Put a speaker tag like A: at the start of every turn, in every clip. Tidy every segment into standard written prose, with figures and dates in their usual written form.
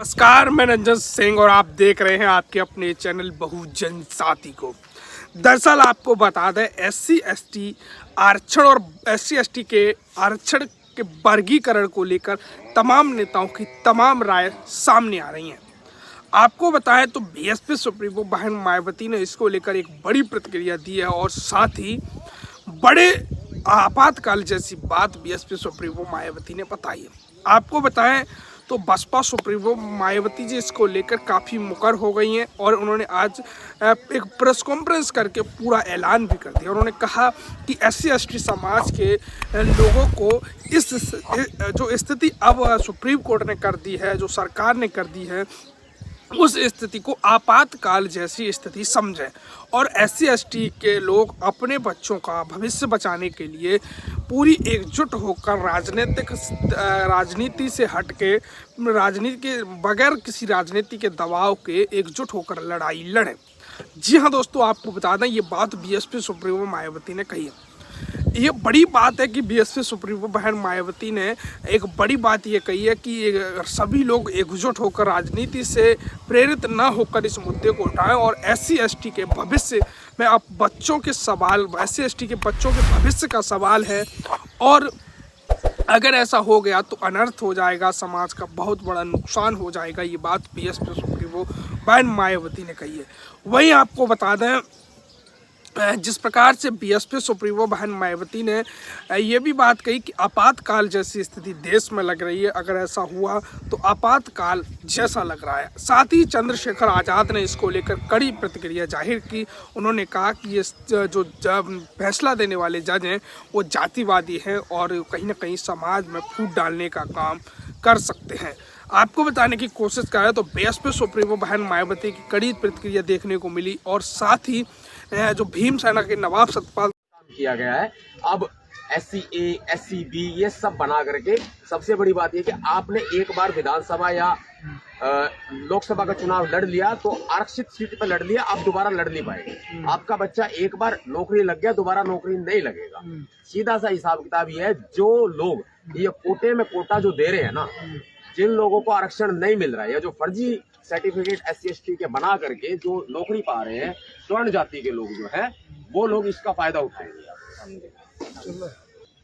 A: नमस्कार, मैं रंजन सिंह और आप देख रहे हैं आपके अपने चैनल बहुजन साथी को। दरअसल आपको बता दें SC/ST आरक्षण और SC/ST के आरक्षण के वर्गीकरण को लेकर तमाम नेताओं की तमाम राय सामने आ रही हैं। आपको बताएं तो बीएसपी सुप्रीमो बहन मायावती ने इसको लेकर एक बड़ी प्रतिक्रिया दी है और साथ ही बड़े आपातकाल जैसी बात बीएसपी सुप्रीमो मायावती ने बताई है। आपको बताएं तो बसपा सुप्रीमो मायावती जी इसको लेकर काफ़ी मुकर हो गई हैं और उन्होंने आज एक प्रेस कॉन्फ्रेंस करके पूरा ऐलान भी कर दिया। उन्होंने कहा कि SC/ST समाज के लोगों को इस जो स्थिति अब सुप्रीम कोर्ट ने कर दी है, जो सरकार ने कर दी है, उस स्थिति को आपातकाल जैसी स्थिति समझें और SC/ST के लोग अपने बच्चों का भविष्य बचाने के लिए पूरी एकजुट होकर राजनीति से हट के राजनीति के बगैर किसी राजनीति के दबाव के एकजुट होकर लड़ाई लड़ें। जी हाँ दोस्तों, आपको बता दें ये बात बीएसपी सुप्रीमो मायावती ने कही है। ये बड़ी बात है कि बीएसपी सुप्रीमो बहन मायावती ने एक बड़ी बात ये कही है कि सभी लोग एकजुट होकर राजनीति से प्रेरित न होकर इस मुद्दे को उठाएं और SC/ST के भविष्य में अब बच्चों के सवाल SC/ST के बच्चों के भविष्य का सवाल है और अगर ऐसा हो गया तो अनर्थ हो जाएगा, समाज का बहुत बड़ा नुकसान हो जाएगा। ये बात बीएसपी सुप्रीमो बहन मायावती ने कही है। वहीं आपको बता दें जिस प्रकार से बीएसपी सुप्रीमो बहन मायावती ने ये भी बात कही कि आपातकाल जैसी स्थिति देश में लग रही है, अगर ऐसा हुआ तो आपातकाल जैसा लग रहा है। साथ ही चंद्रशेखर आज़ाद ने इसको लेकर कड़ी प्रतिक्रिया जाहिर की। उन्होंने कहा कि ये जो फैसला देने वाले जज हैं वो जातिवादी हैं और कहीं ना कहीं समाज में फूट डालने का काम कर सकते हैं। आपको बताने की कोशिश करें तो बीएसपी सुप्रीमो बहन मायावती की कड़ी प्रतिक्रिया देखने को मिली और साथ ही जो भीमसेना के नवाब सतपाल
B: किया गया है। अब SC/A SC/B ये सब बना करके सबसे बड़ी बात ये कि आपने एक बार विधानसभा या लोकसभा का चुनाव लड़ लिया तो आरक्षित सीट पर लड़ लिया, आप दोबारा लड़ नहीं पाएंगे। आपका बच्चा एक बार नौकरी लग गया, दोबारा नौकरी नहीं लगेगा। सीधा सा हिसाब किताब ये है, जो लोग ये कोटे में कोटा जो दे रहे हैं ना, जिन लोगों को आरक्षण नहीं मिल रहा है या जो फर्जी सर्टिफिकेट SC/ST के बना करके जो नौकरी पा रहे हैं, स्वर्ण जाति के लोग जो है वो लोग इसका फायदा उठाएंगे।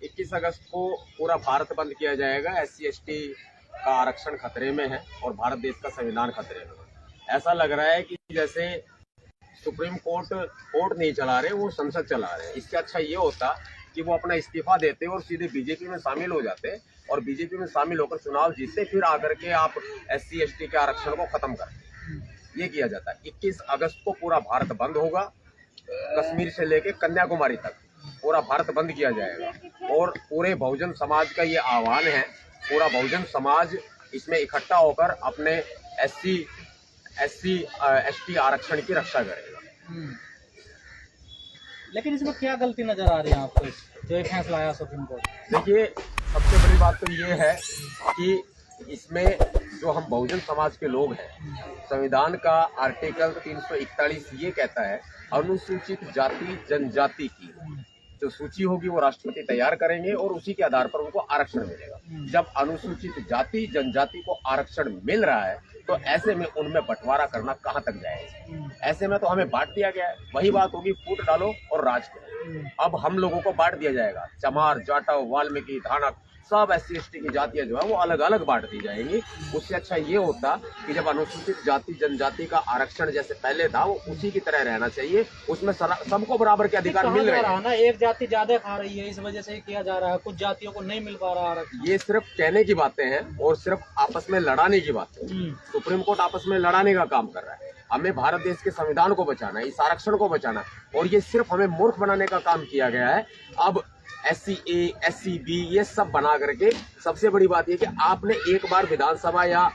B: 21 अगस्त को पूरा भारत बंद किया जाएगा। SC/ST का आरक्षण खतरे में है और भारत देश का संविधान खतरे में है। ऐसा लग रहा है कि जैसे सुप्रीम कोर्ट नहीं चला रहे, वो संसद चला रहे हैं। इससे अच्छा ये होता कि वो अपना इस्तीफा देते और सीधे बीजेपी में शामिल हो जाते और बीजेपी में शामिल होकर चुनाव जीतते, फिर आकर के आप SC/ST के आरक्षण को खत्म करते। ये किया जाता है। 21 अगस्त को पूरा भारत बंद होगा, कश्मीर से लेके कन्याकुमारी तक पूरा भारत बंद किया जाएगा और पूरे बहुजन समाज का ये आह्वान है। पूरा बहुजन समाज इसमें इकट्ठा होकर अपने SC/ST आरक्षण की रक्षा करेगा।
C: लेकिन इसमें क्या गलती नजर आ रही है आपको जो ये फैसला आया सुप्रीम कोर्ट?
B: देखिए, सबसे बड़ी बात तो ये है कि इसमें जो हम बहुजन समाज के लोग हैं, संविधान का आर्टिकल 341 ये कहता है अनुसूचित जाति जनजाति की जो सूची होगी वो राष्ट्रपति तैयार करेंगे और उसी के आधार पर उनको आरक्षण मिलेगा। जब अनुसूचित जाति जनजाति को आरक्षण मिल रहा है तो ऐसे में उनमें बंटवारा करना कहाँ तक जाएगा? ऐसे में तो हमें बांट दिया गया है। वही बात होगी, फूट डालो और राज करो। अब हम लोगों को बांट दिया जाएगा। चमार, जाटव, वाल्मीकि, धानक सब SC/ST की जातियां जो है वो अलग अलग बांट दी जाएंगी। उससे अच्छा ये होता कि जब अनुसूचित जाति जनजाति का आरक्षण जैसे पहले था वो उसी की तरह रहना चाहिए, उसमें सबको बराबर के अधिकार मिल रहे हैं ना।
C: एक जाति ज्यादा खा रही है, इस वजह से किया जा रहा है, कुछ जातियों को नहीं मिल पा रहा आरक्षण।
B: ये सिर्फ कहने की बातें हैं और सिर्फ आपस में लड़ाने की बातें। सुप्रीम कोर्ट आपस में लड़ाने का काम कर रहा है। हमें भारत देश के संविधान को बचाना है, इस आरक्षण को बचाना है और ये सिर्फ हमें मूर्ख बनाने का काम किया गया है। अब SC/A SC/B ये सब बना करके सबसे बड़ी बात ये कि आपने एक बार विधानसभा या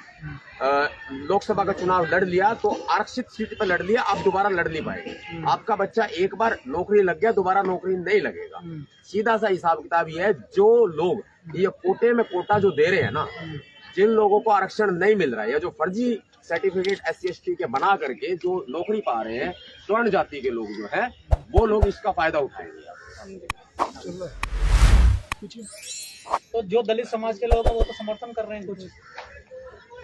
B: लोकसभा का चुनाव लड़ लिया तो आरक्षित सीट पर लड़ लिया, आप दोबारा लड़ नहीं पाएंगे। आपका बच्चा एक बार नौकरी लग गया, दोबारा नौकरी नहीं लगेगा। सीधा सा हिसाब किताब ये है, जो लोग ये कोटे में कोटा जो दे रहे हैं ना, जिन लोगों को आरक्षण नहीं मिल रहा है या जो फर्जी सर्टिफिकेट SC/ST के बना करके जो नौकरी पा रहे हैं, स्वर्ण जाति के लोग जो है वो लोग इसका फायदा उठाएंगे।
C: तो जो दलित समाज के लोग हैं वो तो समर्थन कर रहे हैं कुछ।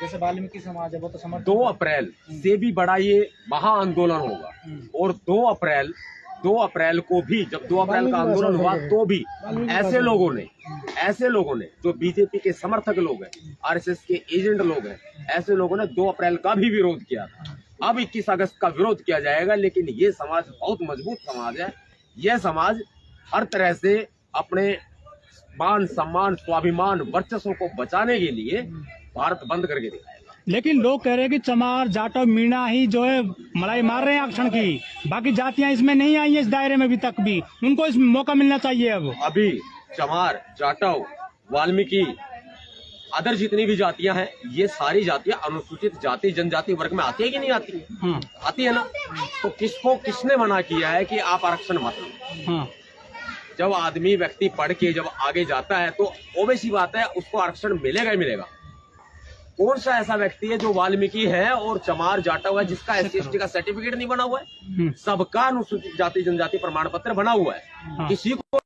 C: जैसे वाल्मीकि समाज है वो तो समर्थन
B: 2 अप्रैल से भी बड़ा ये महा आंदोलन होगा। और 2 अप्रैल को भी, जब 2 अप्रैल का आंदोलन हुआ तो भी ऐसे लोगों ने जो बीजेपी के समर्थक लोग हैं, आरएसएस के एजेंट लोग हैं, ऐसे लोगों ने 2 अप्रैल का भी विरोध किया था। अब 21 अगस्त का विरोध किया जाएगा, लेकिन ये समाज बहुत मजबूत समाज है। यह समाज हर तरह से अपने मान सम्मान, स्वाभिमान, वर्चस्व को बचाने के लिए भारत बंद करके दिखाएगा।
D: लेकिन लोग कह रहे हैं कि चमार, जाटव, मीणा ही जो है मलाई मार रहे हैं आरक्षण की, बाकी जातियां इसमें नहीं आई है इस दायरे में अभी तक भी, उनको इस मौका मिलना चाहिए। अब
B: अभी चमार, जाटव, वाल्मीकि, अदर जितनी भी जातियां हैं, ये सारी जातियां अनुसूचित जाति जनजाति वर्ग में आती है कि नहीं आती? आती है ना। तो किसने मना किया है कि आप आरक्षण मत लो? जब आदमी व्यक्ति पढ़ के जब आगे जाता है तो ओबीसी बात है, उसको आरक्षण मिलेगा ही मिलेगा। कौन सा ऐसा व्यक्ति है जो वाल्मीकि है और चमार, जाटव है जिसका SC/ST का सर्टिफिकेट नहीं बना हुआ है? सबका अनुसूचित जाति जनजाति प्रमाण पत्र बना हुआ है। किसी को